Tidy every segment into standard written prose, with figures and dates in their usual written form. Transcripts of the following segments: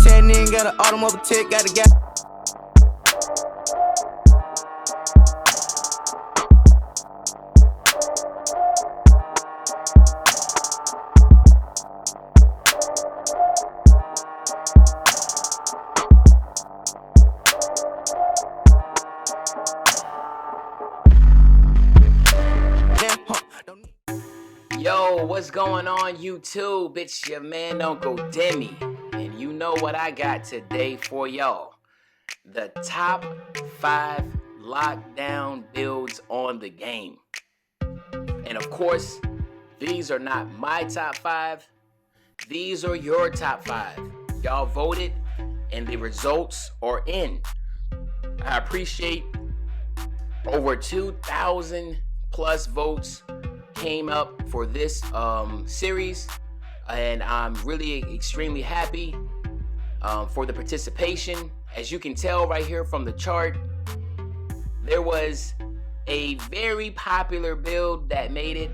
10 got an automobile tick, got a gas. Yo, what's going on YouTube? It's your man Uncle Demi, and you know what I got today for y'all. The top 5 lockdown builds on the game. And of course, these are not my top 5. These are your top 5. Y'all voted and the results are in. I appreciate over 2,000 plus votes came up for this series, and I'm really extremely happy for the participation. As you can tell right here from the chart, there was a very popular build that made it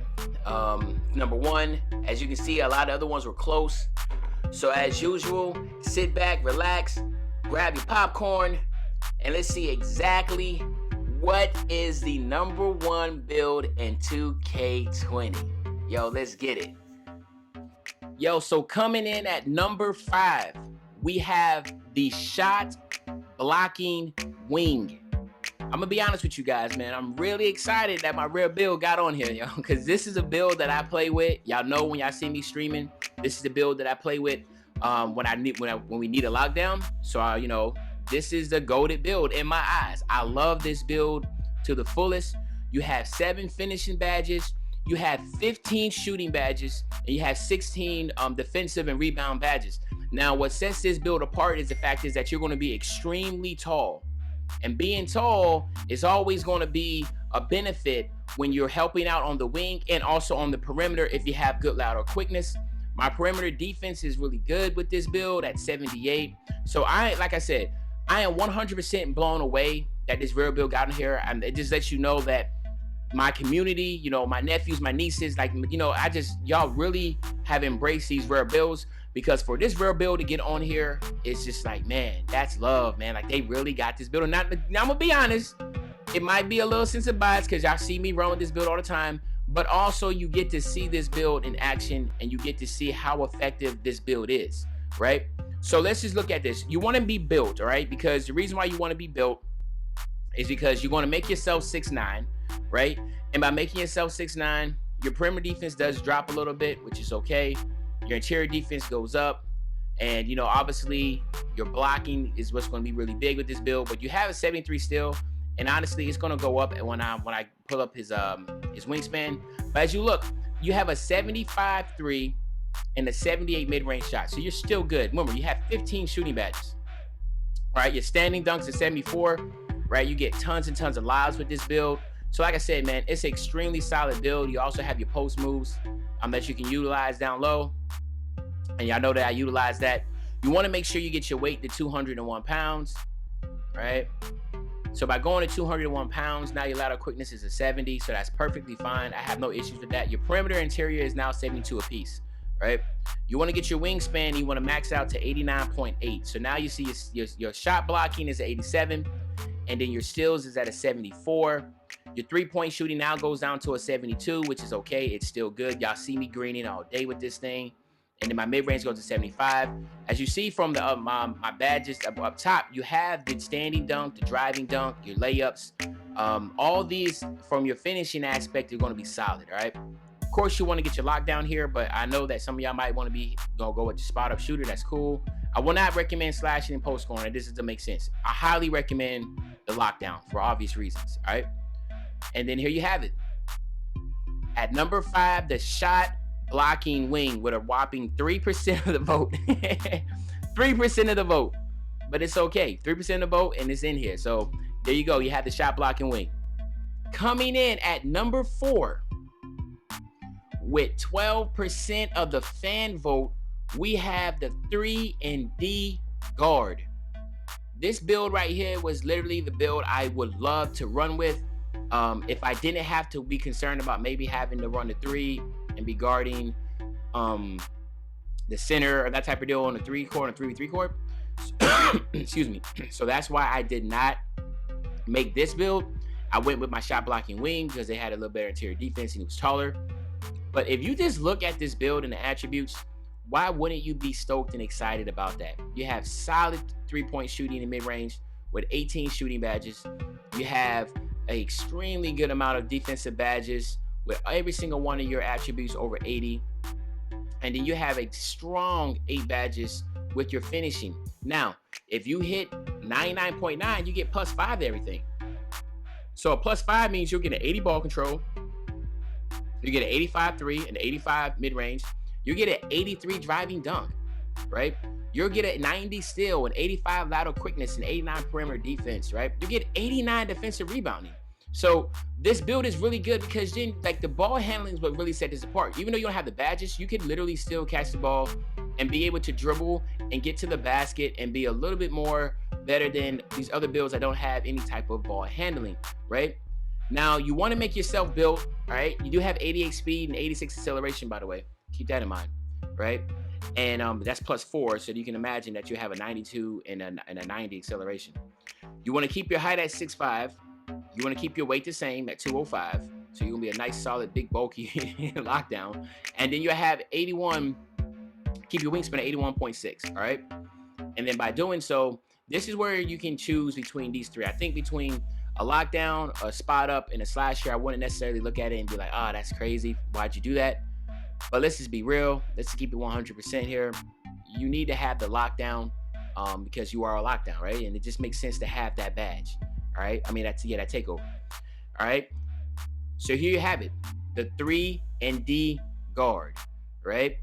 number 1. As you can see, a lot of other ones were close. So as usual, sit back, relax, grab your popcorn, and let's see exactly what is the number 1 build in 2K20? Yo, let's get it. Yo, so coming in at number 5, we have the Shotblocking Wing. I'm gonna be honest with you guys, man. I'm really excited that my rare build got on here, yo, because this is a build that I play with. Y'all know when y'all see me streaming, this is the build that I play with when we need a lockdown. So this is the goated build in my eyes. I love this build to the fullest. You have 7 finishing badges, you have 15 shooting badges, and you have 16 defensive and rebound badges. Now, what sets this build apart is the fact is that you're going to be extremely tall. And being tall is always going to be a benefit when you're helping out on the wing and also on the perimeter if you have good lateral quickness. My perimeter defense is really good with this build at 78. So like I said, I am 100% blown away that this rare build got in here. And it just lets you know that my community, my nephews, my nieces, y'all really have embraced these rare builds, because for this rare build to get on here, it's just like, man, that's love, man. Like, they really got this build. Now, I'm gonna be honest, it might be a little sense of bias because y'all see me run with this build all the time, but also you get to see this build in action and you get to see how effective this build is, right? So let's just look at this. You want to be built, all right? Because the reason why you want to be built is because you want to make yourself 6'9", right? And by making yourself 6'9", your perimeter defense does drop a little bit, which is okay. Your interior defense goes up, and obviously your blocking is what's going to be really big with this build. But you have a 73 still, and honestly, it's going to go up when I pull up his wingspan. But as you look, you have a 75-3 and a 78 mid-range shot, so you're still good. Remember, you have 15 shooting badges, right? Your standing dunks at 74, right? You get tons and tons of lives with this build. So like I said, man, it's an extremely solid build. You also have your post moves that you can utilize down low, and y'all know that I utilize that. You want to make sure you get your weight to 201 pounds, right? So by going to 201 pounds, now your lateral quickness is a 70, so that's perfectly fine. I have no issues with that. Your perimeter interior is now 72 apiece, right? You want to get your wingspan, you want to max out to 89.8. So now you see your shot blocking is at 87, and then your steals is at a 74. Your 3-point shooting now goes down to a 72, which is okay. It's still good. Y'all see me greening all day with this thing. And then my mid-range goes to 75. As you see from the my badges up top, you have the standing dunk, the driving dunk, your layups. All these from your finishing aspect are going to be solid, all right? Of course, you want to get your lockdown here, but I know that some of y'all might want to go with the spot-up shooter. That's cool. I will not recommend slashing and post scoring. This doesn't make sense. I highly recommend the lockdown for obvious reasons, all right? And then here you have it. At number 5, the Shotblocking Wing with a whopping 3% of the vote. 3% of the vote. But it's okay. 3% of the vote, and it's in here. So there you go. You have the Shotblocking Wing. Coming in at number 4 with 12% of the fan vote, we have the 3-and-D guard. This build right here was literally the build I would love to run with. If I didn't have to be concerned about maybe having to run the 3 and be guarding the center or that type of deal on the 3 court and 3v3 court. Excuse me. So that's why I did not make this build. I went with my shot blocking wing because they had a little better interior defense and he was taller. But if you just look at this build and the attributes, why wouldn't you be stoked and excited about that? You have solid 3-point shooting in mid-range with 18 shooting badges. You have an extremely good amount of defensive badges with every single one of your attributes over 80. And then you have a strong 8 badges with your finishing. Now, if you hit 99.9, you get +5 to everything. So a +5 means you'll get an 80 ball control. You get an 85 3, an 85 mid-range. You get an 83 driving dunk, right? You'll get a 90 steal, an 85 lateral quickness, an 89 perimeter defense, right? You get 89 defensive rebounding. So this build is really good because then like the ball handling is what really set this apart. Even though you don't have the badges, you could literally still catch the ball and be able to dribble and get to the basket and be a little bit more better than these other builds that don't have any type of ball handling, right? Now you want to make yourself built, all right? You do have 88 speed and 86 acceleration, by the way. Keep that in mind, right? And that's +4, so you can imagine that you have a 92 and a 90 acceleration. You want to keep your height at 6'5". You want to keep your weight the same at 205. So you're going to be a nice, solid, big, bulky lockdown. And then you have 81, keep your wingspan at 81.6, all right? And then by doing so, this is where you can choose between these three. I think between a lockdown, a spot up, and a slasher, I wouldn't necessarily look at it and be like, oh, that's crazy. Why'd you do that? But let's just be real. Let's just keep it 100% here. You need to have the lockdown because you are a lockdown, right? And it just makes sense to have that badge. All right, I mean, that takeover. All right, so here you have it, the 3 and D guard, right?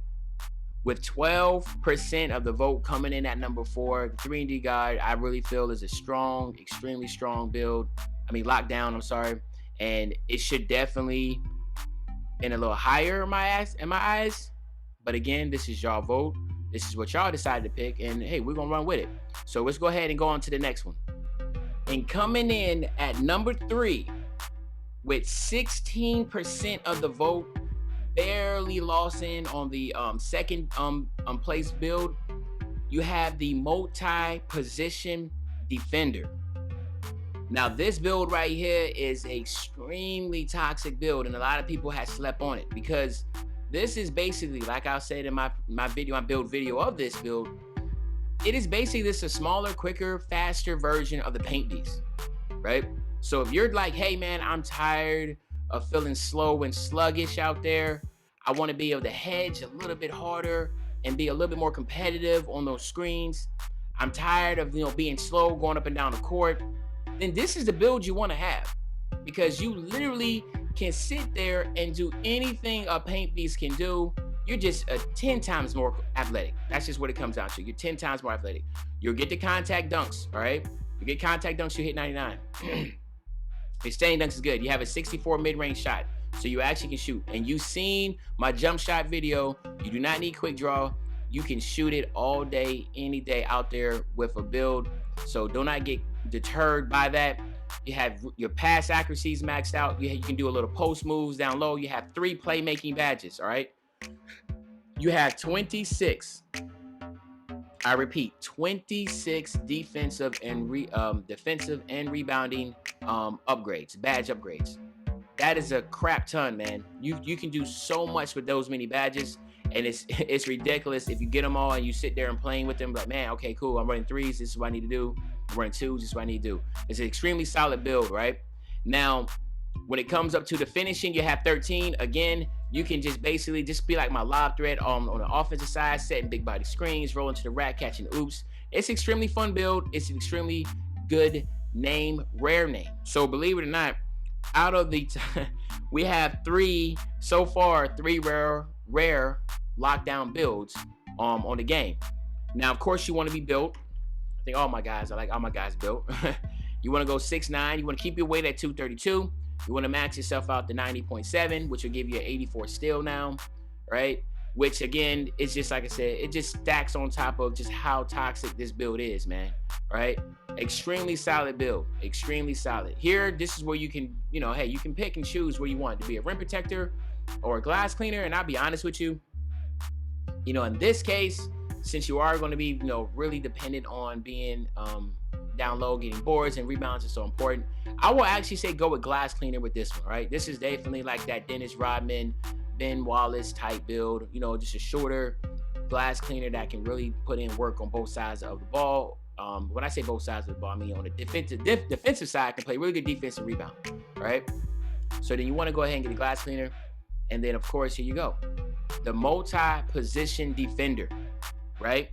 With 12% of the vote coming in at number 4, the 3 and D guard, I really feel is a strong, extremely strong build. I mean, lockdown, I'm sorry. And it should definitely been a little higher in my eyes. But again, this is y'all vote. This is what y'all decided to pick. And hey, we're going to run with it. So let's go ahead and go on to the next one. And coming in at number 3 with 16% of the vote, barely lost in on the second place build, you have the multi-position defender. Now this build right here is an extremely toxic build, and a lot of people have slept on it because this is basically, like I said in my build video of this build, it is basically just a smaller, quicker, faster version of the paint beast, right? So if you're like, hey man, I'm tired of feeling slow and sluggish out there, I want to be able to hedge a little bit harder and be a little bit more competitive on those screens, I'm tired of being slow going up and down the court, then this is the build you want to have, because you literally can sit there and do anything a paint beast can do. You're just 10 times more athletic. That's just what it comes down to. You're 10 times more athletic. You'll get the contact dunks, all right? You get contact dunks, you hit 99. Your staying dunks is good. You have a 64 mid-range shot, so you actually can shoot. And you've seen my jump shot video. You do not need quick draw. You can shoot it all day, any day out there with a build. So do not get deterred by that. You have your pass accuracies maxed out. You can do a little post moves down low. You have 3 playmaking badges, all right? You have 26, I repeat, 26 defensive and rebounding upgrades, badge upgrades. That is a crap ton, man. You can do so much with those many badges, and it's ridiculous if you get them all and you sit there and playing with them like, man, okay, cool, I'm running 3s, this is what I need to do. I'm running 2s, this is what I need to do. It's an extremely solid build, right? Now, when it comes up to the finishing, you have 13. Again, you can just basically just be like my lob threat on the offensive side, setting big body screens, rolling to the rack, catching oops. It's an extremely fun build. It's an extremely good name, rare name. So believe it or not, out of the we have 3 so far, 3 rare lockdown builds on the game. Now, of course, you want to be built. I think I like all my guys built. You want to go 6'9". You want to keep your weight at 232. You want to max yourself out to 90.7, which will give you an 84 steal now, right? Which again, is just like I said, it just stacks on top of just how toxic this build is, man. Right? Extremely solid build, extremely solid. Here, this is where you can, hey, you can pick and choose where you want to be a rim protector or a glass cleaner. And I'll be honest with you, in this case, since you are going to be, really dependent on being down low, getting boards and rebounds is so important, I will actually say go with glass cleaner with this one, right? This is definitely like that Dennis Rodman, Ben Wallace type build, just a shorter glass cleaner that can really put in work on both sides of the ball. When I say both sides of the ball, I mean on the defensive side, can play really good defensive rebound, right? So then you want to go ahead and get a glass cleaner. And then, of course, here you go. The multi-position defender, right?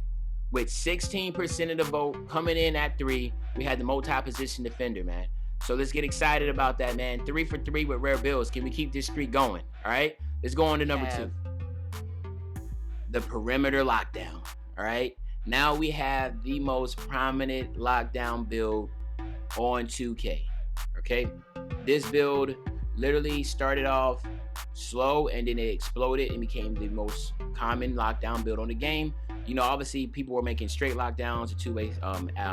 With 16% of the vote coming in at 3, we had the multi-position defender, man. So let's get excited about that, man. 3 for 3 with rare bills. Can we keep this streak going? All right? Let's go on to number 2. The perimeter lockdown, all right? Now we have the most prominent lockdown build on 2K, okay? This build literally started off slow and then it exploded and became the most common lockdown build on the game. Obviously people were making straight lockdowns or two-way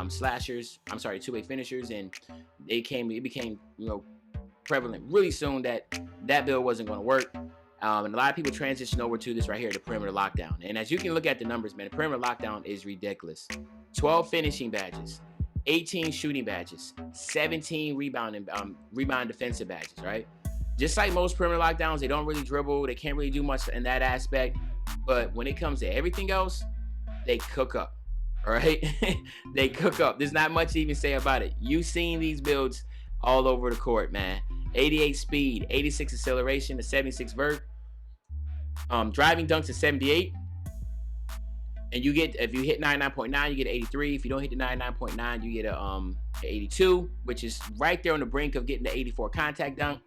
slashers. I'm sorry, two-way finishers, and it became prevalent really soon that build wasn't going to work. And a lot of people transitioned over to this right here, the perimeter lockdown. And as you can look at the numbers, man, the perimeter lockdown is ridiculous. 12 finishing badges, 18 shooting badges, 17 rebound defensive badges, right? Just like most perimeter lockdowns, they don't really dribble. They can't really do much in that aspect. But when it comes to everything else, they cook up, all right? They cook up. There's not much to even say about it. You've seen these builds all over the court, man. 88 speed, 86 acceleration, a 76 vert. Driving dunks at 78. And if you hit 99.9, you get 83. If you don't hit the 99.9, you get a 82, which is right there on the brink of getting the 84 contact dunk.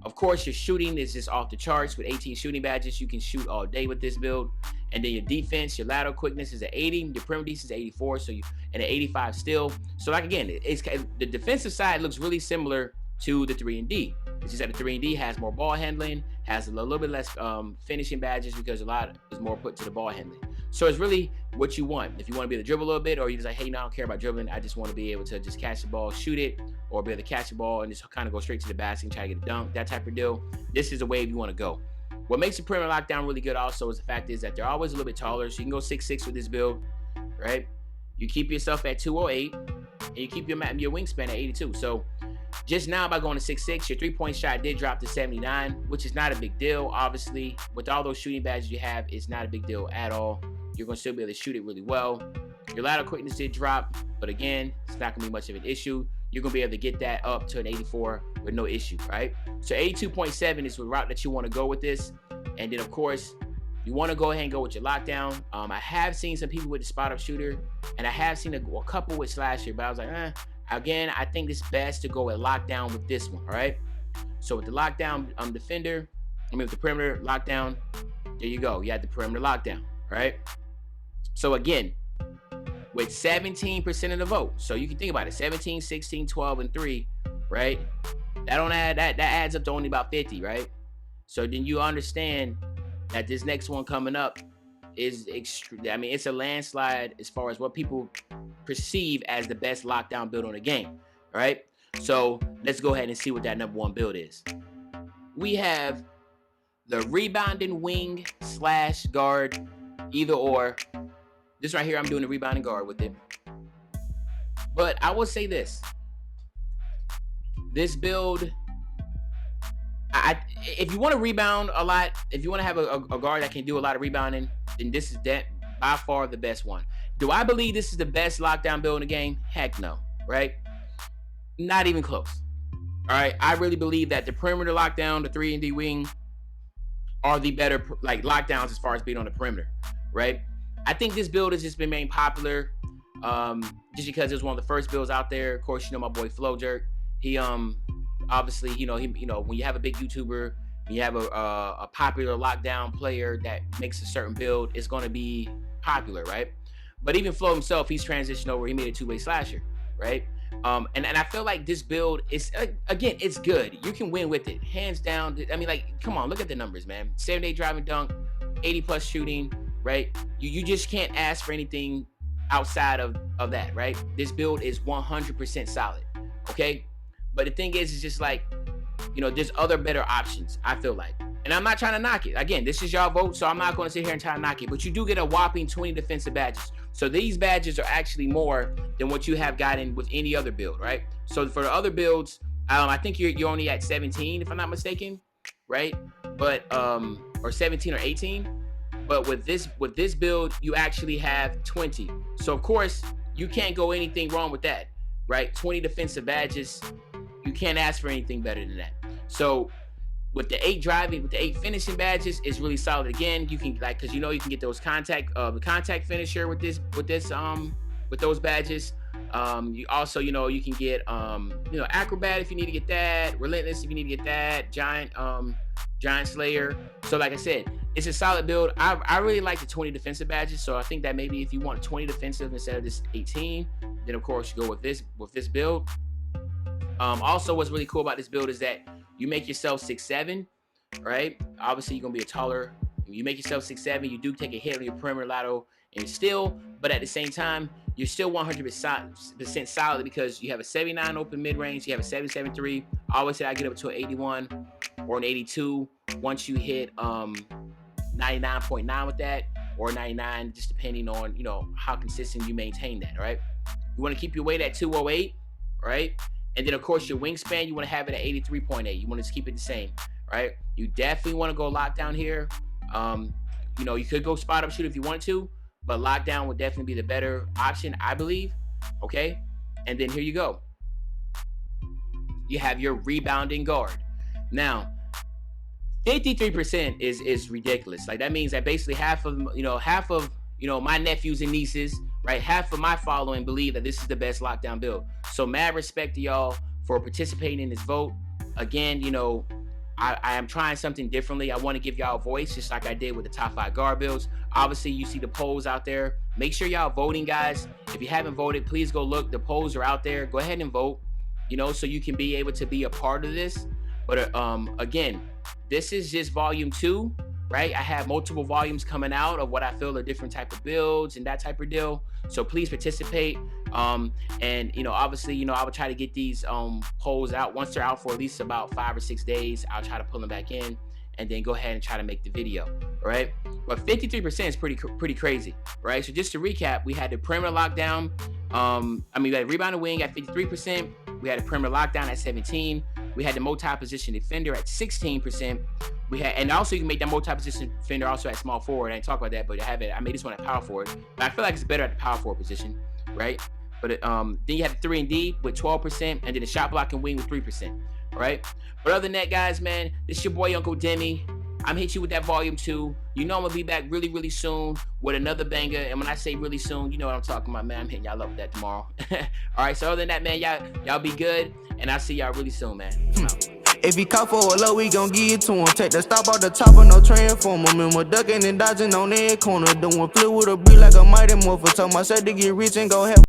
Of course, your shooting is just off the charts with 18 shooting badges. You can shoot all day with this build. And then your defense, your lateral quickness is at 80. Your perimeter defense is 84, and an 85 still. So like again, the defensive side looks really similar to the 3-and-D. It's just that the 3-and-D has more ball handling, has a little bit less finishing badges because a lot is more put to the ball handling. So it's really what you want. If you want to be able to dribble a little bit, or you're just like, hey, no, I don't care about dribbling. I just want to be able to just catch the ball, shoot it, or be able to catch the ball and just kind of go straight to the basket and try to get a dunk, that type of deal. This is the way you want to go. What makes the perimeter lockdown really good also is the fact is that they're always a little bit taller. So you can go 6'6" with this build, right? You keep yourself at 208, and you keep your wingspan at 82. So just now by going to 6'6", your three-point shot did drop to 79, which is not a big deal. Obviously, with all those shooting badges you have, it's not a big deal at all. You're going to still be able to shoot it really well. Your lateral quickness did drop, but again, it's not going to be much of an issue. You're going to be able to get that up to an 84 with no issue, right? So 82.7 is the route that you want to go with this. And then, of course, you want to go ahead and go with your lockdown. I have seen some people with the spot-up shooter, and I have seen a couple with slasher, but I was like, Again, I think it's best to go with lockdown with this one, all right? So with the lockdown defender, with the perimeter lockdown, there you go. You had the perimeter lockdown, right? So again, with 17% of the vote, so you can think about it, 17, 16, 12, and 3, right? That adds up to only about 50, right? So then you understand that this next one coming up is it's a landslide as far as what people perceive as the best lockdown build on the game, all right? So let's go ahead and see what that number 1 build is. We have the rebounding wing / guard, either or. This right here, I'm doing the rebounding guard with it. But I will say this. This build, if you want to rebound a lot, if you want to have a guard that can do a lot of rebounding, then this is by far the best one. Do I believe this is the best lockdown build in the game? Heck no, right? Not even close. All right, I really believe that the perimeter lockdown, the 3-and-D wing, are the better lockdowns as far as being on the perimeter, right? I think this build has just been made popular just because it was one of the first builds out there. Of course, my boy Flow Jerk. He obviously, when you have a big YouTuber, you have a popular lockdown player that makes a certain build, it's going to be popular, right? But even Flo himself, he's transitioned over. He made a two-way slasher, right? And I feel like this build is, again, it's good. You can win with it, hands down. Come on, look at the numbers, man. 78 driving dunk, 80+ shooting, right? You just can't ask for anything outside of that, right? This build is 100% solid, okay? But the thing is, it's just like, there's other better options, I feel like. And And I'm not trying to knock it. Again, this is y'all vote, so I'm not going to sit here and try to knock it. But you do get a whopping 20 defensive badges. So these badges are actually more than what you have gotten with any other build, right? So for the other builds, I think you're only at 17, if I'm not mistaken, right? But or 17 or 18. But with this build, you actually have 20. So of course, you can't go anything wrong with that, right? 20 defensive badges, you can't ask for anything better than that. So with the 8 driving, with the 8 finishing badges, it's really solid. Again, you can because you can get those the contact finisher with those badges. You also you can get acrobat if you need to get that, relentless if you need to get that, giant slayer. So like I said, it's a solid build. I really like the 20 defensive badges. So I think that maybe if you want 20 defensive instead of this 18, then of course you go with this build. Also, what's really cool about this build is that you make yourself 6'7", right? Obviously, you're gonna be a taller. You make yourself 6'7". You do take a hit on your perimeter lateral and still, but at the same time, you're still 100% solid because you have a 79 open mid range. You have a 77.3. I always say I get up to an 81 or an 82 once you hit 99.9 with that, or 99, just depending on how consistent you maintain that. Right? You want to keep your weight at 208, right? And then, of course, your wingspan, you want to have it at 83.8. You want to keep it the same, right? You definitely want to go lockdown here. You could go spot up shoot if you wanted to, but lockdown would definitely be the better option, I believe. Okay? And then here you go. You have your rebounding guard. Now, 53% is ridiculous. Like, that means that basically half of my nephews and nieces, right? Half of my following believe that this is the best lockdown build. So mad respect to y'all for participating in this vote. Again, I am trying something differently. I want to give y'all a voice, just like I did with the top 5 guard builds. Obviously, you see the polls out there. Make sure y'all voting, guys. If you haven't voted, please go look. The polls are out there. Go ahead and vote, so you can be able to be a part of this. But again, this is just volume 2. Right, I have multiple volumes coming out of what I feel are different type of builds and that type of deal. So please participate. And obviously, I would try to get these polls out once they're out for at least about 5 or 6 days. I'll try to pull them back in and then go ahead and try to make the video. All right, but 53% is pretty crazy, right? So just to recap, we had the perimeter lockdown. We had rebounding wing at 53%. We had a perimeter lockdown at 17. We had the multi-position defender at 16%. And also you can make that multi-position defender also at small forward. I didn't talk about that, but I made this one at power forward. But I feel like it's better at the power forward position, right? But then you have the 3-and-D with 12%, and then the shot blocking wing with 3%, right? But other than that, guys, man, this is your boy Uncle Demi. I'm hitting you with that volume 2. I'm gonna be back really, really soon with another banger. And when I say really soon, you know what I'm talking about, man. I'm hitting y'all up with that tomorrow. All right, so other than that, man, y'all be good, and I'll see y'all really soon, man. If he call for a low, we gon' give it to him. Take the stop out the top of no transformer. Remember ducking and dodging on every corner. Doing flip with a beat like a mighty morpher. Told myself to get rich and go help.